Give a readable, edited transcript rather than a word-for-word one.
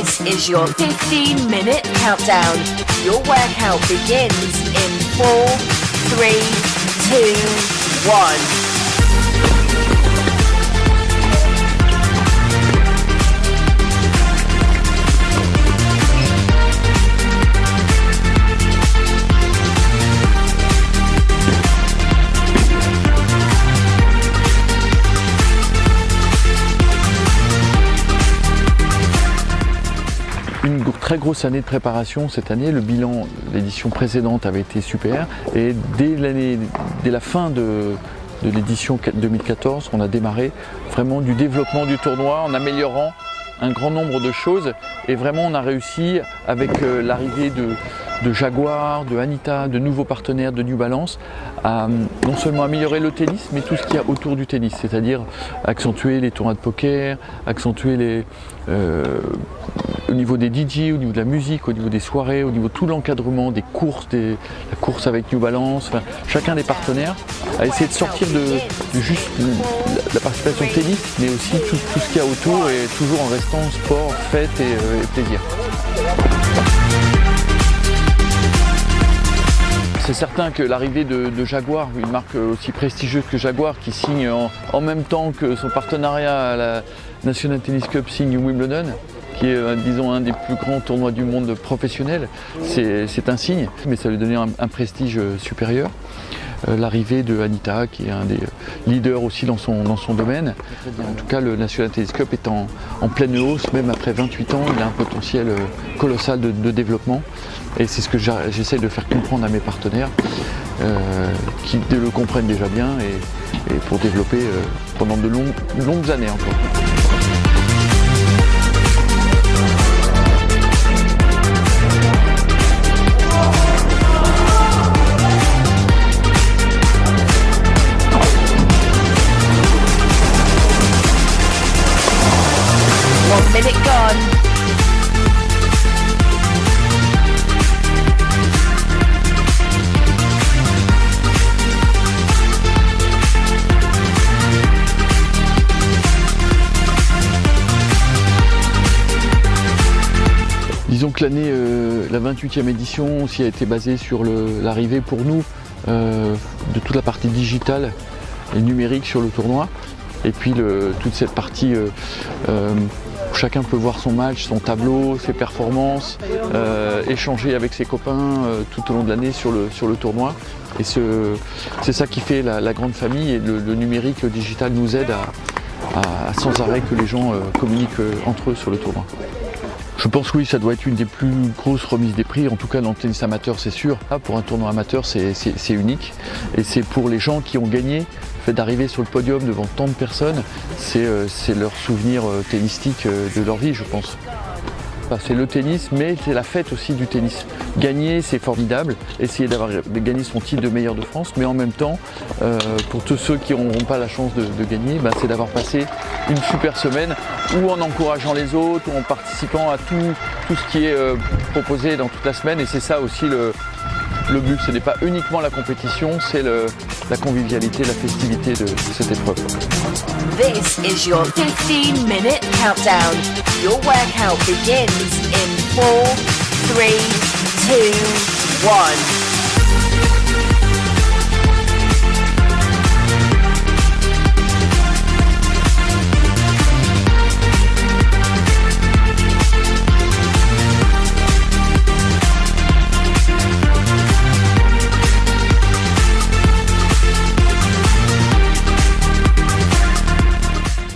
This is your 15-minute countdown. Your workout begins in 4, 3, 2, 1. Une très grosse année de préparation cette année. Le bilan, l'édition précédente avait été super et dès la fin de l'édition 2014, on a démarré vraiment du développement du tournoi en améliorant un grand nombre de choses et vraiment on a réussi avec l'arrivée de Jaguar, de Anita, de nouveaux partenaires de New Balance à non seulement améliorer le tennis mais tout ce qu'il y a autour du tennis, c'est-à-dire accentuer les tournois de poker, accentuer au niveau des DJ, au niveau de la musique, au niveau des soirées, au niveau de tout l'encadrement des courses, la course avec New Balance, enfin, chacun des partenaires a essayé de sortir de juste la participation tennis, mais aussi tout ce qu'il y a autour et toujours en restant sport, fête et plaisir. C'est certain que l'arrivée de Jaguar, une marque aussi prestigieuse que Jaguar, qui signe en même temps que son partenariat à la National Tennis Cup signe Wimbledon, qui est disons un des plus grands tournois du monde professionnel, c'est un signe, mais ça lui donne un prestige supérieur. L'arrivée de Anita, qui est un des leaders aussi dans son domaine. En tout cas, le National Tennis Cup est en pleine hausse, même après 28 ans, il a un potentiel colossal de développement. Et c'est ce que j'essaie de faire comprendre à mes partenaires, qui le comprennent déjà bien, et pour développer pendant de longues années encore. Minute gone. Disons que l'année, la 28e édition aussi a été basée sur l'arrivée pour nous de toute la partie digitale et numérique sur le tournoi. Et puis toute cette partie où chacun peut voir son match, son tableau, ses performances, échanger avec ses copains tout au long de l'année sur le tournoi. Et c'est ça qui fait la grande famille, et le numérique, le digital nous aide à sans arrêt que les gens communiquent entre eux sur le tournoi. Je pense que oui, ça doit être une des plus grosses remises des prix, en tout cas dans le tennis amateur c'est sûr. Pour un tournoi amateur c'est unique, et c'est pour les gens qui ont gagné. Le fait d'arriver sur le podium devant tant de personnes, c'est leur souvenir tennistique de leur vie, je pense. C'est le tennis, mais c'est la fête aussi du tennis. Gagner, c'est formidable, essayer d'avoir gagné son titre de meilleur de France, mais en même temps, pour tous ceux qui n'auront pas la chance de gagner, c'est d'avoir passé une super semaine, ou en encourageant les autres, ou en participant à tout ce qui est proposé dans toute la semaine, et c'est ça aussi le but. Ce n'est pas uniquement la compétition, c'est la convivialité, la festivité de cette épreuve. This is your 15-minute countdown. Your workout begins in 4, 3, 2, 1.